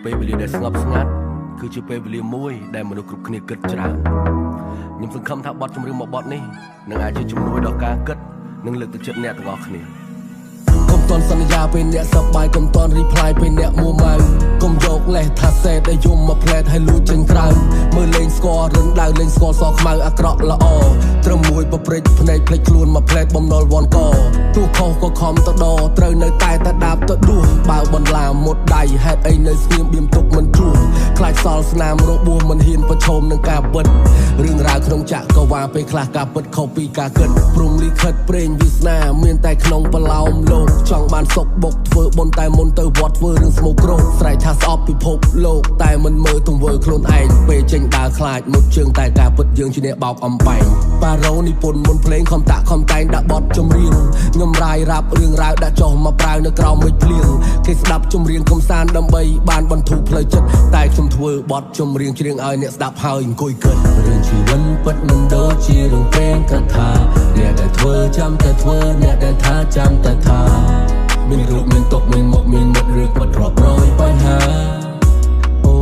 ពេលវេលាដែលស្ងប់ស្ងាត់គឺជាពេលវេលាមួយដែលមនុស្សគ្រប់គ្នាគិតច្រើនខ្ញុំសង្ឃឹមថាបទចម្រៀងមួយបទនេះនឹងអាចជាជំនួយដល់ការគិតនិងលើកទឹកចិត្តអ្នកទាំងអស់គ្នាកុំតន់សន្យាពេលអ្នកសប្បាយកុំតន់ reply ពេលអ្នកមួម៉ៅកុំយកលេសថាសេដែលយំមកផ្លែតឲ្យលួចចេញក្រៅមើលលេងស្គាល់រឹងដៅលេងស្គាល់សខ្មៅអាក្រក់ល្អត្រឹមមួយប្រព្រឹត្តភ្នែកភ្លេចខ្លួនមកផ្លែតបំណុលវ៉ាន់កទោះខុសក៏ខំទៅដត្រូវនៅតែដាបទៅដួសបើបន្លាមុតដៃហេតុអីនៅស្ងៀមបៀមទុកមិនជួខ្លាចសល់ស្នាមរបួសមិនហ៊ានប្រឈមនឹងការពិតរឿងរ៉ាវក្នុងចក្រវាឡពេលខ្លះការពិតខុសពីការគិតព្រំលិខិតព្រេងវាសនាមានតែក្នុងបឡោមលោកចង់បានសុខបុកធ្វើបុណ្យតែមុនទៅវត្តធ្វើរឿងស្មោកគ្រោកស្រែកថាស្អប់ពិភពលោកតែមិនមើលទង្វើខ្លួនឯងពេលចេញដើរខ្លាចមុតជើងតែការពិតយើងជាអ្នកបោកអំបែងប៉ារ៉ូនិពន្ធមុនភ្លេងខំតាក់ខំតែងដាក់បទចម្រៀងខ្ញុំរាយរ៉ាប់រឿងរ៉ាវដាក់ចុះមកប្រាវនៅក្រោមមេឃភ្លៀងគេស្ដាប់ចម្រៀងកំសាន្តដើម្បីបានបន្ធូរផ្លូវចិត្តតែខ្ញុំធ្វើបទចម្រៀងច្រៀងឲ្យអ្នកស្ដាប់ហើយអង្គុយគិតរឿងជីវិតពិតមិនដូចជារឿងព្រេងកថាអ្នកដែលធ្វើចាំតែធ្វើអ្នកដែលថាចាំតែថាមានរូបមានទុកមានមុខមានមិត្តឬពិតរាប់រយបញ្ហាអូ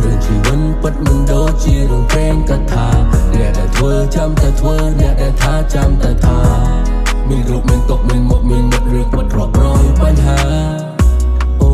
រឿងជីវិតពិតមិនដូចជារឿងព្រេងកថាអ្នកដែលធ្វើចាំតែធ្វើអ្នកដែលថាចាំតែថាមានរូបមានទុកមានមុខមានមិត្តឬពិតរាប់រយបញ្ហាអូ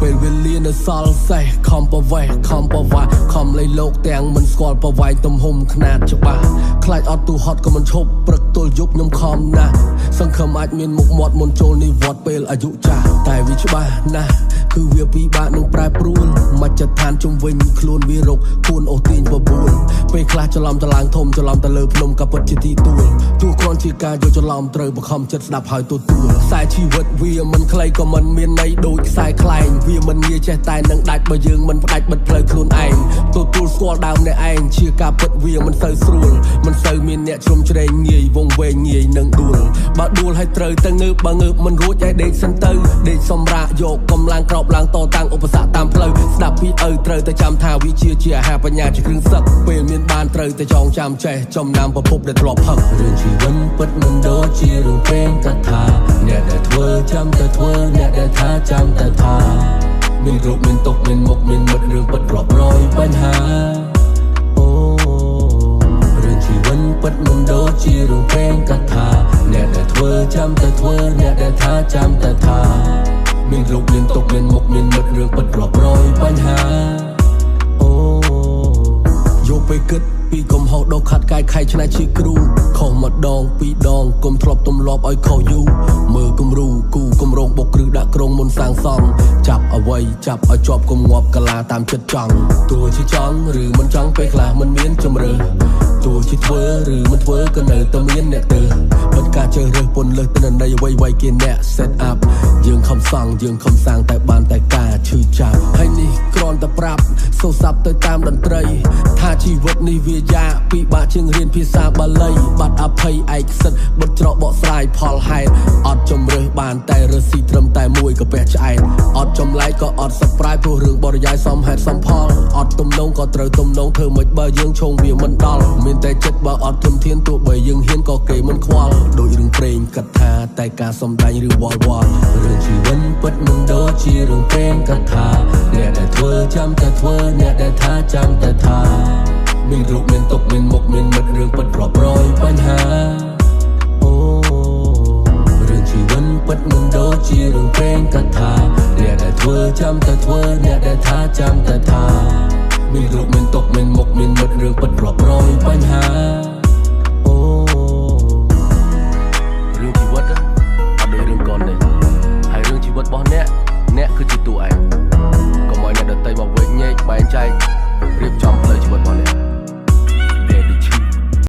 ពេលវេលានៅសល់សេះខំប្រវេះខំប្រវាស់ខំលៃលោកទាំងមិនស្គាល់ប្រវែងទំហំຂະຫນាតច្បាស់ខ្លាចអត់ទូហត់ក៏មិនឈប់ព្រឹកទល់យប់ខ្ញុំខំណាស់សង្ឃឹមអាចមានមុខមាត់មុនចូលនេះវត្តពេលអាយុចាស់តែវាច្បាស់ណាស់គឺវាពិបាកនឹងប្រែប្រួលមជ្ឈដ្ឋានជុំវិញខ្លួនវារកគួនអូសទាញបបួលពេលខ្លះច្រឡំតឡើងធំច្រឡំទៅលើភ្នំក៏ពិតជាទីទួលទោះគ្រាន់ជាការយកច្រឡំត្រូវបង្ខំចិត្តស្ដាប់ហើយទទួលខ្សែជីវិតវាមិនខ្លីក៏មិនមានន័យដូចខ្សែខ្លែងវាមិនងាយចេះតែនឹងដាច់បើយើងមិនផ្ដាច់បិទផ្លូវខ្លួនឯងទទួលស្គាល់ដើមអ្នកឯងជាការពិតវាមិនសូវស្រួលមិនសូវមានអ្នកជ្រុំជ្រែងងាយវងវែងងាយនឹងដួលបើដួលឲ្យត្រូវទៅងើបបើងើបមិនរួចឲ្យដេកសិនទៅដេកសម្រាកយកកម្លាំងក្រោបឡើងតតាំងឧបសគ្គតាមផ្លូវស្ដាប់ពីឪត្រូវតែចាំថាវិជាជាអាហារបញ្ញាជាគ្រឿងសឹកពេលមានបានត្រូវតែចងចាំចេះចំណាំប្រភពដែលធ្លាប់ផឹករឿងជីវិតពិតមិនដូចជារឿងព្រេងកថាអ្នកដែលធ្វើចាំតែធ្វើអ្នកដែលថាចាំតែថាមានរូបមានទុកមានមុខមានមិត្តរឿងពិតរាប់រយបញ្ហាអូរឿងជីវិតពិតមិនដូចជារឿងព្រេងកថាអ្នកដែលធ្វើចាំតែធ្វើអ្នកដែលថាចាំតែថាមានរូបមានទុកមានមុខមានមិត្តរឿងពិតរាប់រយបញ្ហាអូយកពេលគិតពីកំហុសដកខាត់កាយខៃឆ្នៃជាគ្រូខុសម្ដងពីរដងកុំធ្លាប់ទម្លាប់ឲ្យខុសយូរមើលគំរូគូគម្រោងបុកគ្រឹះដាក់ក្រុងមុនសាងសង់ចាប់អ្វីចាប់ឲ្យជាប់គំងាប់កាឡាតាមចិត្តចង់ទោះជាចង់ឬមិនចង់ពេលខ្លះមិនមានជំរឿទោះជាធ្វើឬមិនធ្វើក៏នៅតែមានអ្នកទៅបិទការជើរើសពន្ធលើសទៅនៃអ្វីៗគេអ្នក set up យើងខំសង់យើងខំសាងតែបានតែការឈឺចាប់ហើយនេះគ្រាន់តែប្រាប់សូសាប់ទៅតាមតន្ត្រីថាជីវិតនេះវាយ៉ាពិបាកជាងរៀនភាសាបាលីបាត់អភ័យឯកសិទ្ធបិទច្រកបកស្រាយផលហេតុអត់ជំរើសបានតែរើសស៊ីត្រឹមតែមួយកាពះឆ្អែតអត់ចម្លែកក៏អត់សប្រាយព្រោះរឿងបរិយាយសមហេតុសមផលអត់ទំនងក៏ត្រូវទំនងធ្វើមិនបើយើងឈងវាមិនដល់មានតែចិត្តបើអត់ធនធានទោះបីយើងហ៊ានក៏គេមិនខ្វល់ដូចរឿងព្រេងកថាតែការសំដែងឬវល់វល់រឿងជីវិតពិតមិនដូចជារឿងព្រេងកថាអ្នកដែលធ្វើចាំតែធ្វើអ្នកដែលថាចាំតែថាមានរូបមានទុកមានមុខមានមិត្តរឿងពិតរាប់រយបញ្ហាអូរឿងជីវិតពិតមិនដូចជារឿងព្រេងកថាអ្នកដែលធ្វើចាំតែធ្វើអ្នកដែលថាចាំតែថាមានរូបមានទុកមានមុខមានមិត្តរឿងពិតរាប់រយបញ្ហា